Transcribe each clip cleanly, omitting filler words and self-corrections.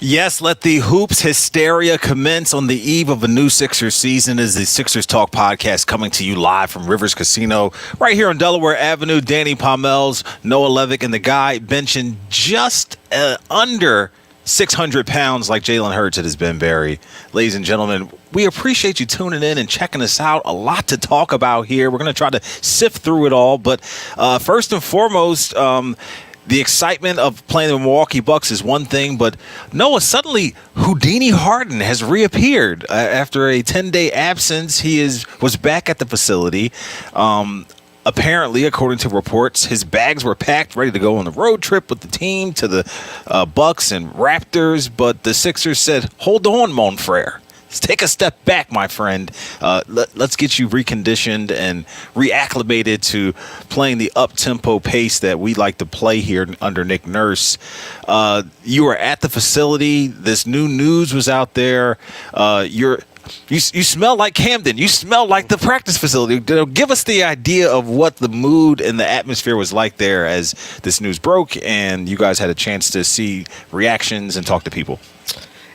Yes, let the hoops hysteria commence on the eve of a new Sixers season as the Sixers Talk podcast coming to you live from Rivers Casino right here on Delaware Avenue. Danny Pommells, Noah Levick, and the guy benching just under 600 pounds like Jalen Hurts it has been, Barry. Ladies and gentlemen, we appreciate you tuning in and checking us out. A lot to talk about here. We're going to try to sift through it all, but first and foremost, the excitement of playing the Milwaukee Bucks is one thing, but Noah, suddenly Houdini Harden has reappeared after a 10-day absence. He was back at the facility. Apparently, according to reports, his bags were packed, ready to go on the road trip with the team to the Bucks and Raptors, but the Sixers said, "Hold on, mon frere. Take a step back, my friend. Let's get you reconditioned and reacclimated to playing the up-tempo pace that we like to play here under Nick Nurse." You were at the facility. This new news was out there. You smell like Camden. You smell like the practice facility. Give us the idea of what the mood and the atmosphere was like there as this news broke and you guys had a chance to see reactions and talk to people.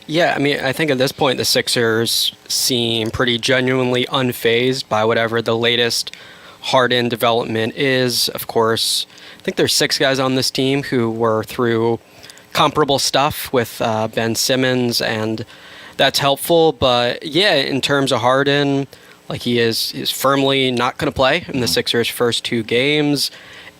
Yeah, I mean, I think at this point the Sixers seem pretty genuinely unfazed by whatever the latest Harden development is. Of course, I think there's 6 guys on this team who were through comparable stuff with Ben Simmons, and that's helpful. But yeah, in terms of Harden, like he is firmly not going to play in the Sixers' first 2 games,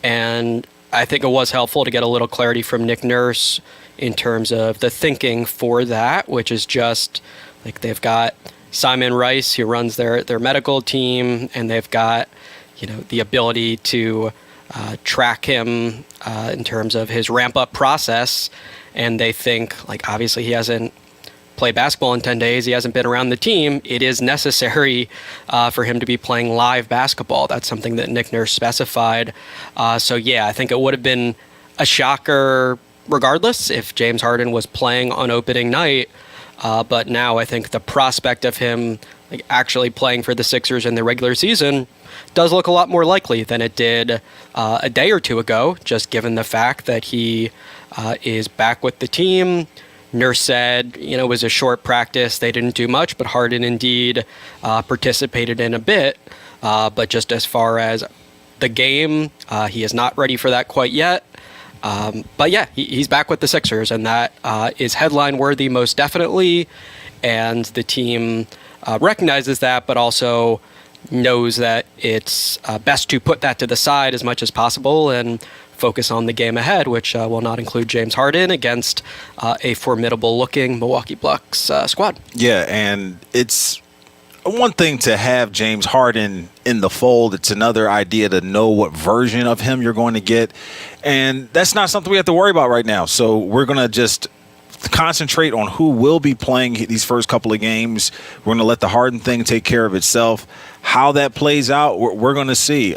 and I think it was helpful to get a little clarity from Nick Nurse in terms of the thinking for that, which is just like they've got Simon Rice, who runs their medical team, and they've got, the ability to track him in terms of his ramp up process. And they think, like, obviously he hasn't played basketball in 10 days. He hasn't been around the team. It is necessary for him to be playing live basketball. That's something that Nick Nurse specified. So yeah, I think it would have been a shocker regardless if James Harden was playing on opening night. But now I think the prospect of him actually playing for the Sixers in the regular season does look a lot more likely than it did a day or 2 ago, just given the fact that he is back with the team. Nurse said, it was a short practice. They didn't do much, but Harden indeed participated in a bit. But just as far as the game, he is not ready for that quite yet. But yeah, he's back with the Sixers, and that is headline worthy most definitely. And the team recognizes that, but also knows that it's best to put that to the side as much as possible and focus on the game ahead, which will not include James Harden against a formidable-looking Milwaukee Bucks squad. Yeah, and it's one thing to have James Harden in the fold. It's another idea to know what version of him you're going to get. And that's not something we have to worry about right now. So we're going to just concentrate on who will be playing these first couple of games. We're going to let the Harden thing take care of itself. How that plays out, we're going to see.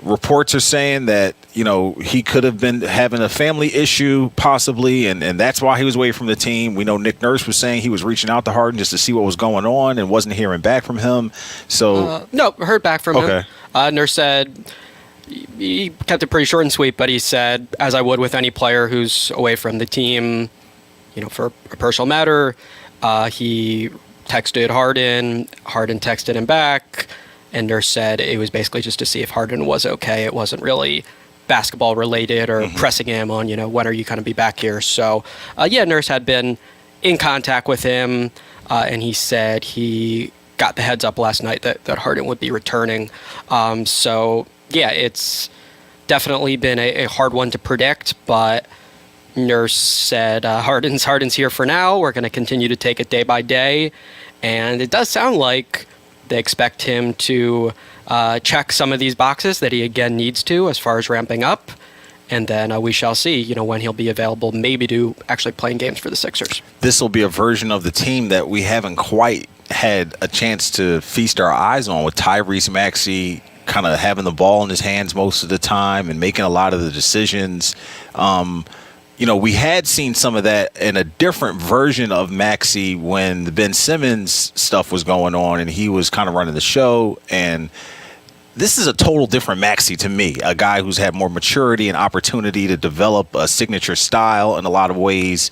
Reports are saying that, he could have been having a family issue possibly, and that's why he was away from the team. We know Nick Nurse was saying he was reaching out to Harden just to see what was going on and wasn't hearing back from him. So no, heard back from him. Nurse said he kept it pretty short and sweet, but he said, as I would with any player who's away from the team, for a personal matter, he texted Harden. Harden texted him back. And Nurse said it was basically just to see if Harden was okay. It wasn't really basketball related or pressing him on, when are you going to be back here? So, Nurse had been in contact with him, and he said he got the heads up last night that Harden would be returning. It's definitely been a hard one to predict, but Nurse said Harden's here for now. We're going to continue to take it day by day. And it does sound like they expect him to check some of these boxes that he again needs to as far as ramping up. And then we shall see, when he'll be available maybe to actually playing games for the Sixers. This will be a version of the team that we haven't quite had a chance to feast our eyes on, with Tyrese Maxey kind of having the ball in his hands most of the time and making a lot of the decisions. We had seen some of that in a different version of Maxey when the Ben Simmons stuff was going on and he was kind of running the show. And this is a total different Maxey to me, a guy who's had more maturity and opportunity to develop a signature style in a lot of ways.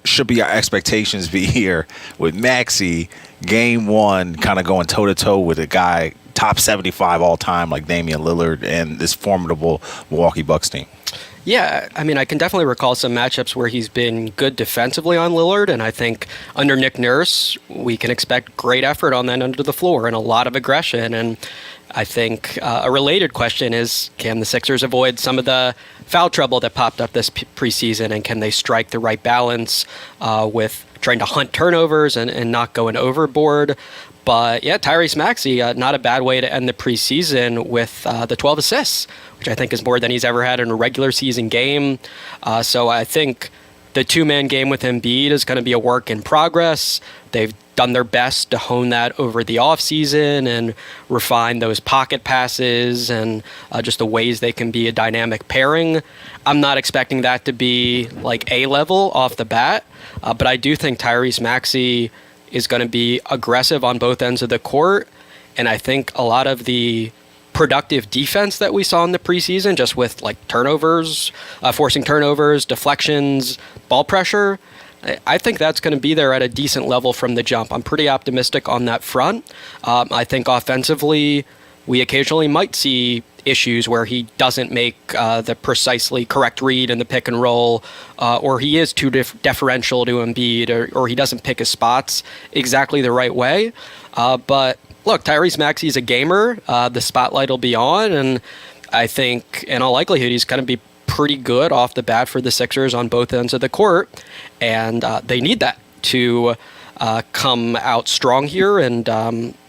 Should be our expectations be here with Maxey, game one, kind of going toe-to-toe with a guy top 75 all time like Damian Lillard and this formidable Milwaukee Bucks team? Yeah, I mean, I can definitely recall some matchups where he's been good defensively on Lillard, and I think under Nick Nurse, we can expect great effort on that end of the floor and a lot of aggression. And I think a related question is, can the Sixers avoid some of the foul trouble that popped up this preseason, and can they strike the right balance with trying to hunt turnovers and not going overboard? But yeah, Tyrese Maxey, not a bad way to end the preseason with the 12 assists, which I think is more than he's ever had in a regular season game. So I think the two-man game with Embiid is going to be a work in progress. They've done their best to hone that over the offseason and refine those pocket passes and just the ways they can be a dynamic pairing. I'm not expecting that to be like A-level off the bat, but I do think Tyrese Maxey is going to be aggressive on both ends of the court. And I think a lot of the productive defense that we saw in the preseason, just with like turnovers, forcing turnovers, deflections, ball pressure, I think that's going to be there at a decent level from the jump. I'm pretty optimistic on that front. I think offensively, we occasionally might see issues where he doesn't make the precisely correct read in the pick and roll, or he is too deferential to Embiid, or he doesn't pick his spots exactly the right way. But look, Tyrese Maxey is a gamer. The spotlight will be on, and I think in all likelihood he's going to be pretty good off the bat for the Sixers on both ends of the court, and they need that to come out strong here. And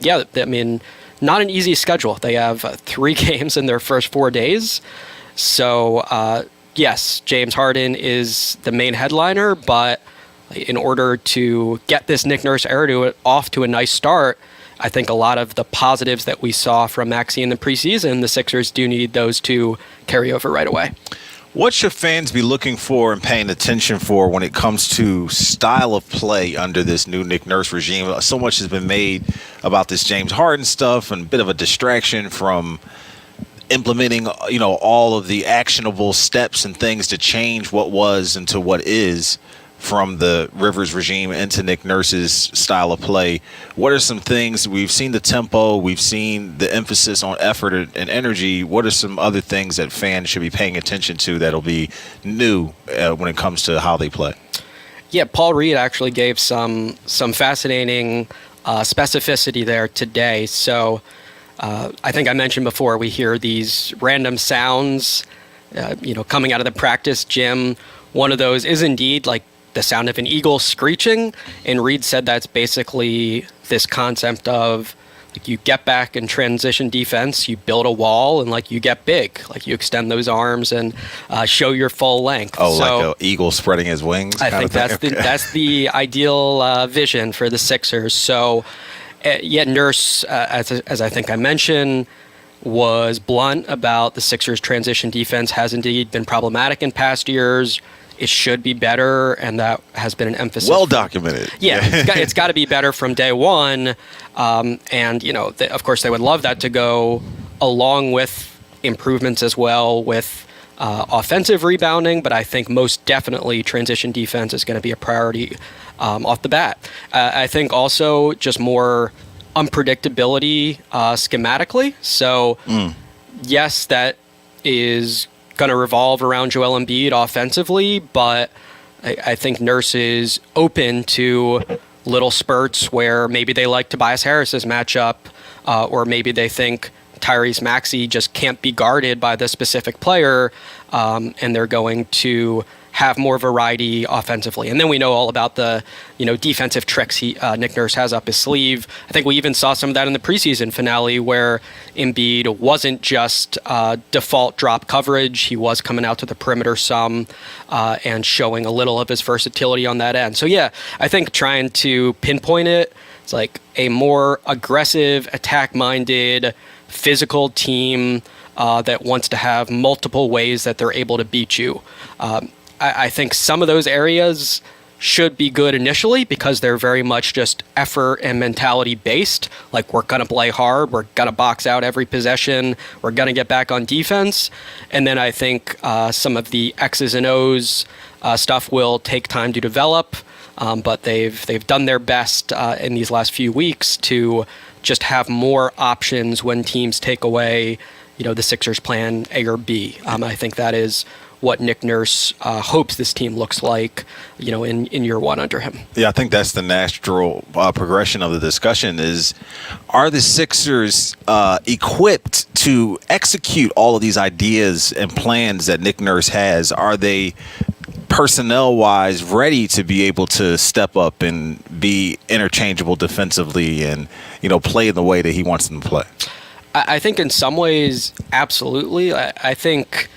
yeah, I mean, not an easy schedule. They have 3 games in their first 4 days. So, yes, James Harden is the main headliner, but in order to get this Nick Nurse era off to a nice start, I think a lot of the positives that we saw from Maxey in the preseason, the Sixers do need those to carry over right away. What should fans be looking for and paying attention for when it comes to style of play under this new Nick Nurse regime? So much has been made about this James Harden stuff, and a bit of a distraction from implementing, all of the actionable steps and things to change what was into what is from the Rivers regime into Nick Nurse's style of play. What are some things? We've seen the tempo, we've seen the emphasis on effort and energy. What are some other things that fans should be paying attention to that'll be new when it comes to how they play? Yeah, Paul Reed actually gave some fascinating specificity there today. So I think I mentioned before, we hear these random sounds, coming out of the practice gym. One of those is indeed like the sound of an eagle screeching, and Reed said that's basically this concept of like you get back in transition defense, you build a wall, and like you get big, like you extend those arms and show your full length. Oh, so, like an eagle spreading his wings? I think that's the ideal vision for the Sixers. So, yet Nurse, as I think I mentioned, was blunt about the Sixers' transition defense has indeed been problematic in past years. It should be better, and that has been an emphasis. Well documented. Yeah, it's got to be better from day one. And, of course, they would love that to go along with improvements as well with offensive rebounding, but I think most definitely transition defense is going to be a priority off the bat. I think also just more unpredictability schematically. So, yes, that is going to revolve around Joel Embiid offensively, but I think Nurse is open to little spurts where maybe they like Tobias Harris's matchup, or maybe they think Tyrese Maxey just can't be guarded by the specific player, and they're going to have more variety offensively. And then we know all about the, defensive tricks Nick Nurse has up his sleeve. I think we even saw some of that in the preseason finale where Embiid wasn't just default drop coverage. He was coming out to the perimeter some and showing a little of his versatility on that end. So yeah, I think trying to pinpoint it, it's like a more aggressive, attack-minded, physical team that wants to have multiple ways that they're able to beat you. I think some of those areas should be good initially because they're very much just effort and mentality based. Like, we're going to play hard, we're going to box out every possession, we're going to get back on defense. And then I think some of the X's and O's stuff will take time to develop, but they've done their best in these last few weeks to just have more options when teams take away, the Sixers' plan A or B. I think that is what Nick Nurse hopes this team looks like, in year one under him. Yeah, I think that's the natural progression of the discussion is, are the Sixers equipped to execute all of these ideas and plans that Nick Nurse has? Are they personnel-wise ready to be able to step up and be interchangeable defensively and, play in the way that he wants them to play? I think in some ways, absolutely. I think,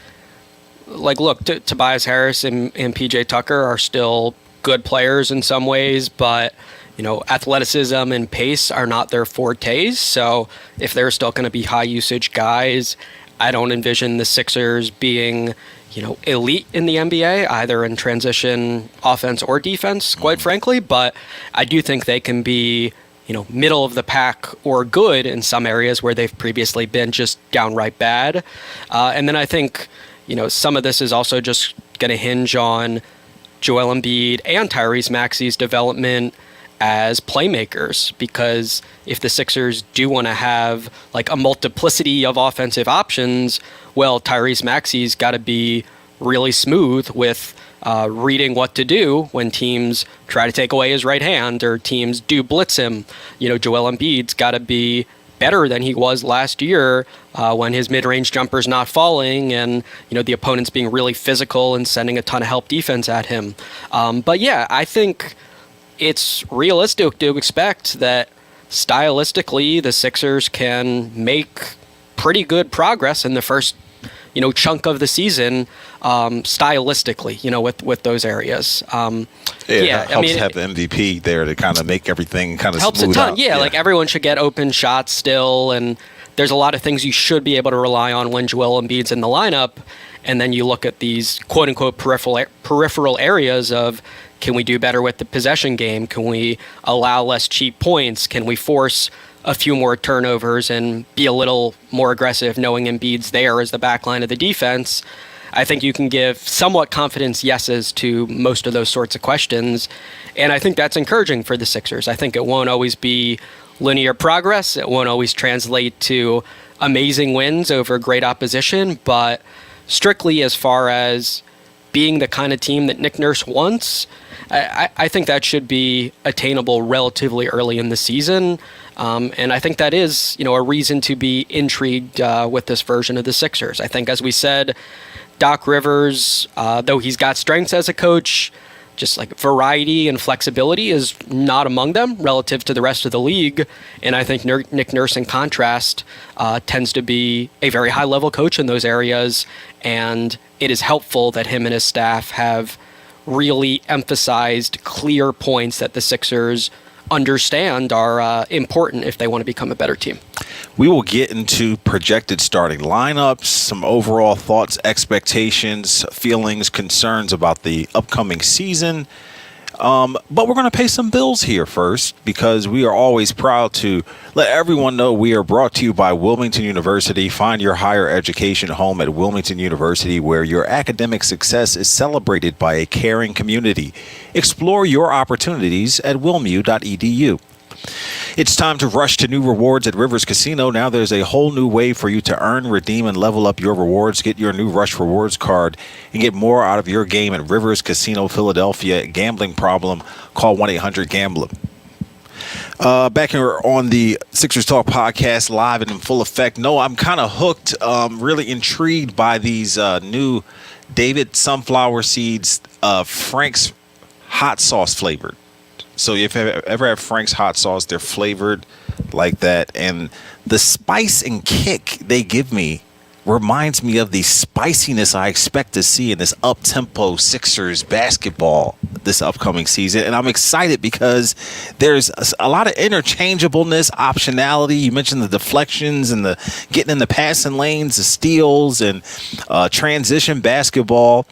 look, Tobias Harris and PJ Tucker are still good players in some ways, but, athleticism and pace are not their fortes. So if they're still going to be high-usage guys, I don't envision the Sixers being, elite in the NBA, either in transition offense or defense, quite frankly. But I do think they can be, middle of the pack or good in some areas where they've previously been just downright bad. And then I think, some of this is also just going to hinge on Joel Embiid and Tyrese Maxey's development as playmakers, because if the Sixers do want to have a multiplicity of offensive options, well, Tyrese Maxey's got to be really smooth with reading what to do when teams try to take away his right hand or teams do blitz him. Joel Embiid's got to be better than he was last year when his mid-range jumper's not falling and, the opponent's being really physical and sending a ton of help defense at him. But yeah, I think it's realistic to expect that stylistically the Sixers can make pretty good progress in the first, chunk of the season, stylistically, with those areas. It helps to have the MVP there to kind of make everything kind of helps smooth a ton. out. Yeah, everyone should get open shots still, and there's a lot of things you should be able to rely on when Joel Embiid's in the lineup. And then you look at these quote-unquote peripheral areas of, can we do better with the possession game? Can we allow less cheap points? Can we force a few more turnovers and be a little more aggressive knowing Embiid's there as the backline of the defense? I think you can give somewhat confidence yeses to most of those sorts of questions. And I think that's encouraging for the Sixers. I think it won't always be linear progress. It won't always translate to amazing wins over great opposition. But strictly as far as being the kind of team that Nick Nurse wants, I think that should be attainable relatively early in the season. And I think that is, a reason to be intrigued with this version of the Sixers. I think, as we said, Doc Rivers, though he's got strengths as a coach, just variety and flexibility is not among them relative to the rest of the league. And I think Nick Nurse, in contrast, tends to be a very high-level coach in those areas. And it is helpful that him and his staff have really emphasized clear points that the Sixers understand are important if they want to become a better team. We will get into projected starting lineups, some overall thoughts, expectations, feelings, concerns about the upcoming season. But we're going to pay some bills here first, because we are always proud to let everyone know we are brought to you by Wilmington University. Find your higher education home at Wilmington University, where your academic success is celebrated by a caring community. Explore your opportunities at wilmu.edu. It's time to rush to new rewards at Rivers Casino. Now there's a whole new way for you to earn, redeem, and level up your rewards. Get your new Rush Rewards card and get more out of your game at Rivers Casino, Philadelphia. Gambling problem? Call 1-800-GAMBLER. Back here on the Sixers Talk podcast, live and in full effect. No, I'm kind of hooked, really intrigued by these new David sunflower seeds, Frank's hot sauce flavored. So if you ever have Frank's hot sauce, they're flavored like that. And the spice and kick they give me reminds me of the spiciness I expect to see in this up-tempo Sixers basketball this upcoming season. And I'm excited because there's a lot of interchangeableness, optionality. You mentioned the deflections and the getting in the passing lanes, the steals, and transition basketball.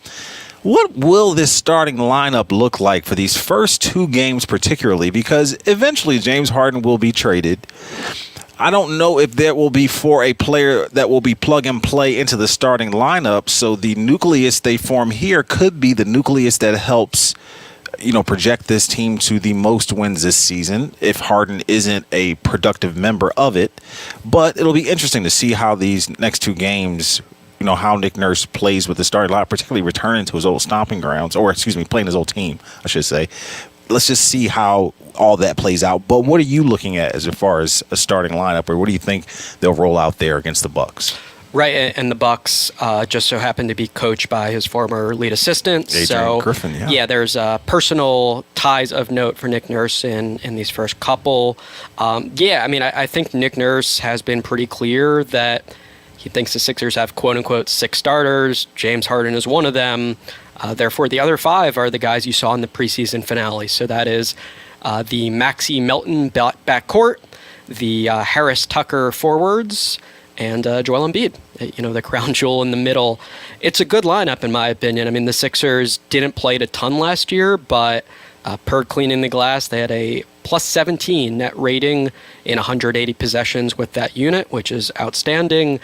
What will this starting lineup look like for these first 2 games particularly? Because eventually James Harden will be traded. I don't know if there will be for a player that will be plug and play into the starting lineup. So the nucleus they form here could be the nucleus that helps, project this team to the most wins this season if Harden isn't a productive member of it. But it'll be interesting to see how these next 2 games, how Nick Nurse plays with the starting lineup, particularly returning to his old stomping grounds, playing his old team, I should say. Let's just see how all that plays out. But what are you looking at as far as a starting lineup, or what do you think they'll roll out there against the Bucks? Right, and the Bucks just so happen to be coached by his former lead assistant. Adrian Griffin, yeah, there's personal ties of note for Nick Nurse in these first couple. I think Nick Nurse has been pretty clear that he thinks the Sixers have quote-unquote 6 starters. James Harden is one of them. Therefore, the other 5 are the guys you saw in the preseason finale. So that is the Maxey Melton backcourt, the Harris Tucker forwards, and Joel Embiid, the crown jewel in the middle. It's a good lineup, in my opinion. I mean, the Sixers didn't play it a ton last year, but per cleaning the glass, they had a plus 17 net rating in 180 possessions with that unit, which is outstanding.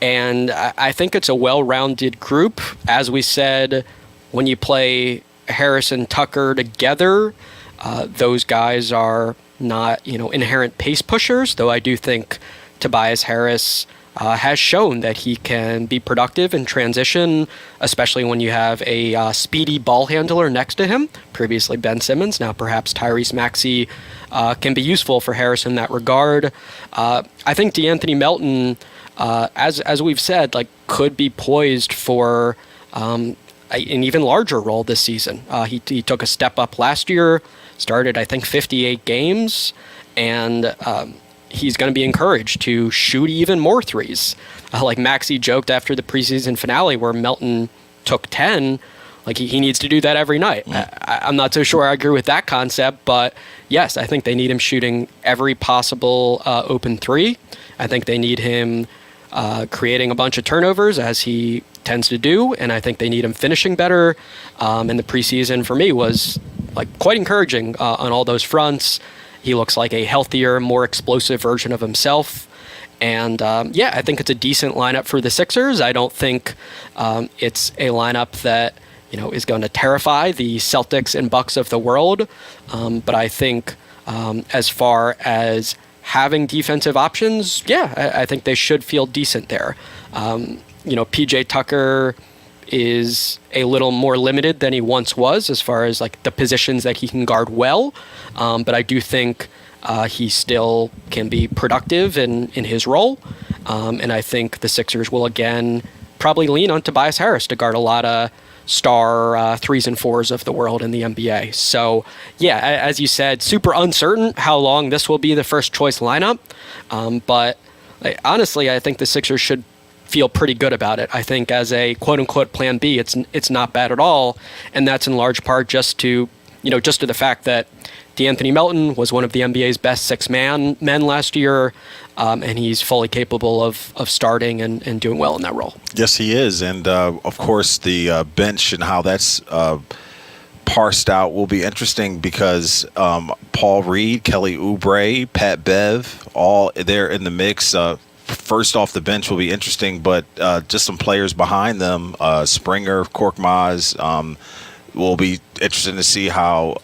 And I think it's a well-rounded group. As we said, when you play Harris and Tucker together, those guys are not, inherent pace pushers, though I do think Tobias Harris has shown that he can be productive in transition, especially when you have a speedy ball handler next to him. Previously Ben Simmons, now perhaps Tyrese Maxey can be useful for Harris in that regard. I think DeAnthony Melton, as we've said, could be poised for an even larger role this season. He took a step up last year, started, I think, 58 games, and he's going to be encouraged to shoot even more threes. Like Maxey joked after the preseason finale where Melton took 10, he needs to do that every night. I'm not so sure I agree with that concept, but yes, I think they need him shooting every possible open 3. I think they need him creating a bunch of turnovers, as he tends to do, and I think they need him finishing better. And the preseason for me was quite encouraging on all those fronts. He looks like a healthier, more explosive version of himself. And I think it's a decent lineup for the Sixers. I don't think it's a lineup that is going to terrify the Celtics and Bucks of the world. But I think as far as having defensive options, I think they should feel decent there. PJ Tucker is a little more limited than he once was as far as the positions that he can guard well. But I do think he still can be productive in his role. And I think the Sixers will again probably lean on Tobias Harris to guard a lot of star 3s and 4s of the world in the NBA. So as you said, super uncertain how long this will be the first choice lineup. But honestly, I think the Sixers should feel pretty good about it. I think as a quote-unquote plan B, it's not bad at all, and that's in large part just to the fact that DeAnthony Melton was one of the NBA's best 6-man men last year, and he's fully capable of starting and doing well in that role. Yes, he is, and of course the bench and how that's parsed out will be interesting because Paul Reed, Kelly Oubre, Pat Bev, all there in the mix. First off the bench will be interesting, but just some players behind them, Springer, Korkmaz, will be interesting to see how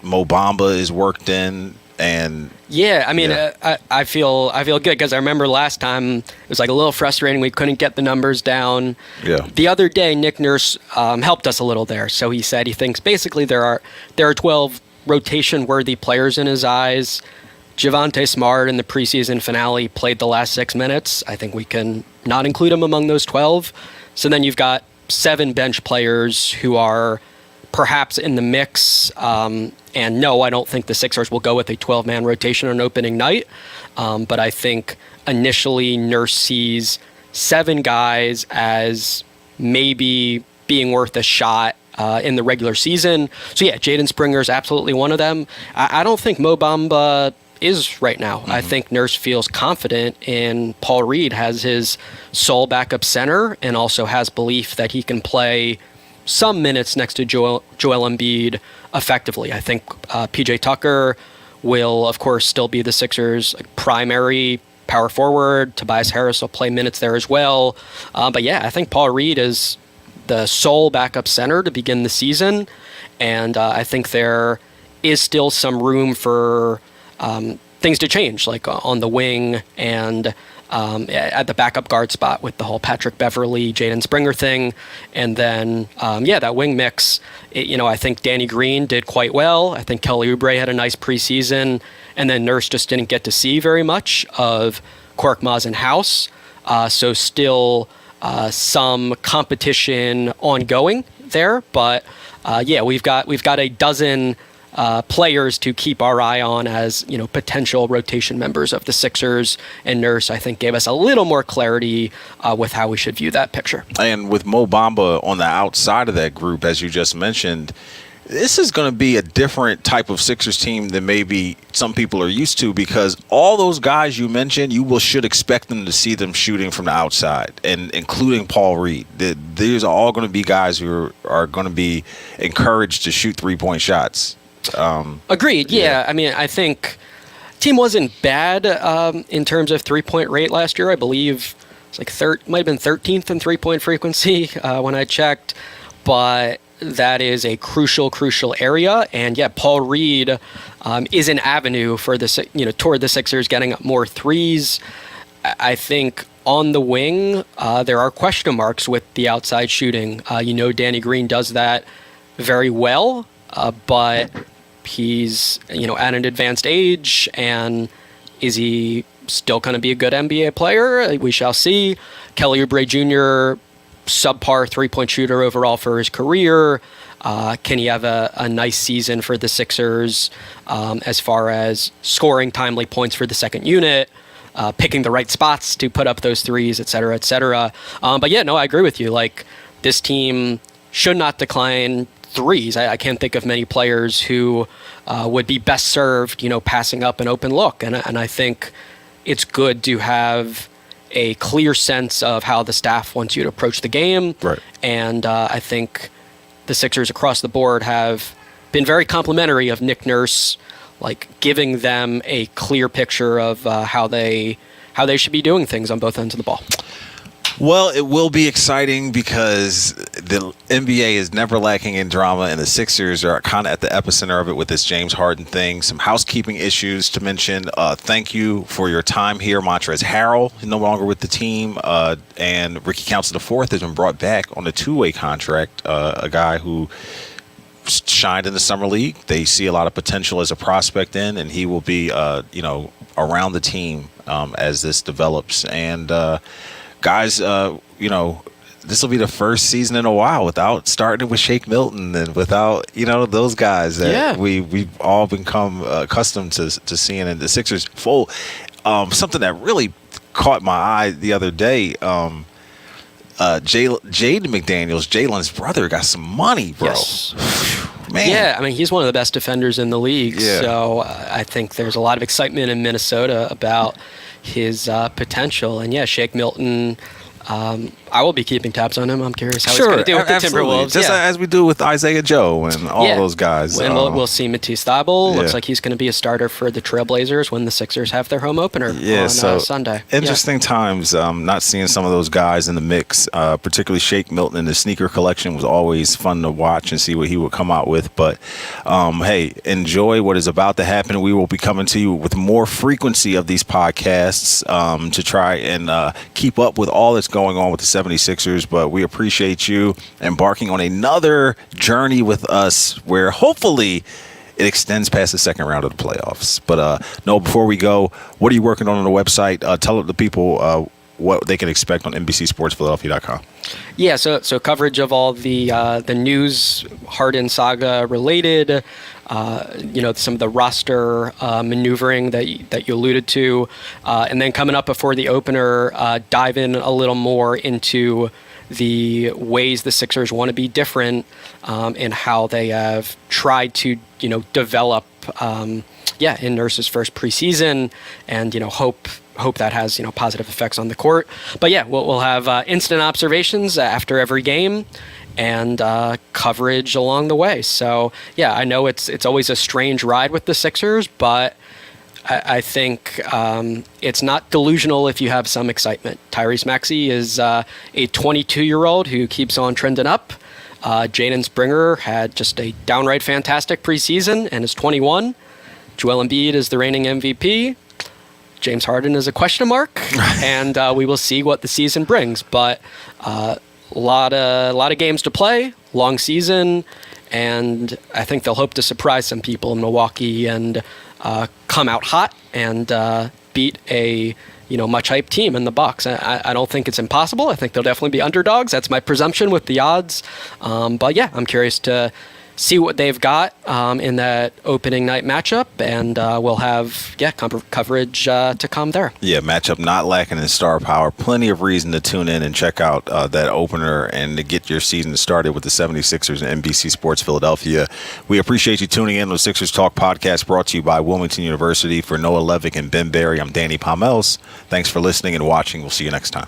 Mo Bamba is worked in. And I feel good because I remember last time it was a little frustrating. We couldn't get the numbers down. Yeah. The other day, Nick Nurse helped us a little there. So he said he thinks basically there are 12 rotation-worthy players in his eyes. Javonte Smart in the preseason finale played the last 6 minutes. I think we can not include him among those 12. So then you've got 7 bench players who are perhaps in the mix. And no, I don't think the Sixers will go with a 12-man rotation on opening night. But I think initially Nurse sees 7 guys as maybe being worth a shot in the regular season. So Jaden Springer is absolutely one of them. I don't think Mo Bamba is right now. I think Nurse feels confident in Paul Reed has his sole backup center and also has belief that he can play some minutes next to Joel Embiid effectively. I think PJ Tucker will, of course, still be the Sixers' primary power forward. Tobias Harris will play minutes there as well. But yeah, I think Paul Reed is the sole backup center to begin the season. And I think there is still some room for things to change, like on the wing and at the backup guard spot with the whole Patrick Beverley, Jaden Springer thing. And then, that wing mix, I think Danny Green did quite well. I think Kelly Oubre had a nice preseason. And then Nurse just didn't get to see very much of Korkmaz and House. So still some competition ongoing there. But we've got a dozen players to keep our eye on as potential rotation members of the Sixers, and Nurse I think gave us a little more clarity with how we should view that picture. And with Mo Bamba on the outside of that group, as you just mentioned, this is going to be a different type of Sixers team than maybe some people are used to, because all those guys you mentioned, should expect them to see them shooting from the outside, and including Paul Reed. These are all going to be guys who are going to be encouraged to shoot 3-point shots. Agreed. Yeah. I mean, I think team wasn't bad in terms of 3-point rate last year. I believe it's like might have been 13th in 3-point frequency when I checked, but that is a crucial area. And Paul Reed is an avenue for toward the Sixers getting up more threes. I think on the wing there are question marks with the outside shooting. Danny Green does that very well. But he's, at an advanced age, and is he still going to be a good NBA player? We shall see. Kelly Oubre Jr., subpar 3-point shooter overall for his career. Can he have a nice season for the Sixers as far as scoring timely points for the second unit, picking the right spots to put up those threes, et cetera, et cetera. I agree with you. Like, this team should not decline threes. I can't think of many players who would be best served, passing up an open look. And I think it's good to have a clear sense of how the staff wants you to approach the game. Right. And I think the Sixers across the board have been very complimentary of Nick Nurse, like giving them a clear picture of how they should be doing things on both ends of the ball. Well, it will be exciting because the NBA is never lacking in drama, and the Sixers are kind of at the epicenter of it with this James Harden thing. Some housekeeping issues to mention. Thank you for your time here. Montrezl Harrell is no longer with the team, and Ricky Council IV has been brought back on a 2-way contract, a guy who shined in the summer league. They see a lot of potential as a prospect in, and he will be, around the team as this develops. And guys, this will be the first season in a while without starting with Shake Milton and without, those guys that we've all become accustomed to seeing in the Sixers fold. Something that really caught my eye the other day, Jaden McDaniels, Jalen's brother, got some money, bro. Yes. Man. Yeah, I mean, he's one of the best defenders in the league. Yeah. So I think there's a lot of excitement in Minnesota about his potential. And Shake Milton, I will be keeping tabs on him. I'm curious how he's going to do with the Timberwolves. Just as we do with Isaiah Joe and all those guys. And we'll see Matisse Thybulle. Looks like he's going to be a starter for the Trailblazers when the Sixers have their home opener on Sunday. Interesting times. Not seeing some of those guys in the mix, particularly Shake Milton in the sneaker collection was always fun to watch and see what he would come out with. But, hey, enjoy what is about to happen. We will be coming to you with more frequency of these podcasts to try and keep up with all that's going on with the 76ers, but we appreciate you embarking on another journey with us where hopefully it extends past the second round of the playoffs. But before we go, what are you working on the website? Tell the people what they can expect on NBCSportsPhiladelphia.com. Yeah, so coverage of all the news, Harden saga related, some of the roster maneuvering that you alluded to, and then coming up before the opener, dive in a little more into the ways the Sixers want to be different and how they have tried to develop in Nurse's first preseason, and hope that has positive effects on the court. But we'll have instant observations after every game, and coverage along the way. So, yeah, I know it's always a strange ride with the Sixers, but I think it's not delusional if you have some excitement. Tyrese Maxey is a 22-year-old who keeps on trending up. Jaden Springer had just a downright fantastic preseason and is 21. Joel Embiid is the reigning MVP. James Harden is a question mark, and we will see what the season brings. But a lot of games to play, long season, and I think they'll hope to surprise some people in Milwaukee and come out hot and beat a much hyped team in the Bucks. I don't think it's impossible. I think they'll definitely be underdogs. That's my presumption with the odds. But yeah, I'm curious to see what they've got in that opening night matchup, and we'll have coverage to come there. Yeah, matchup not lacking in star power. Plenty of reason to tune in and check out that opener and to get your season started with the 76ers and NBC Sports Philadelphia. We appreciate you tuning in to the Sixers Talk podcast, brought to you by Wilmington University. For Noah Levick and Ben Berry, I'm Danny Pommells. Thanks for listening and watching. We'll see you next time.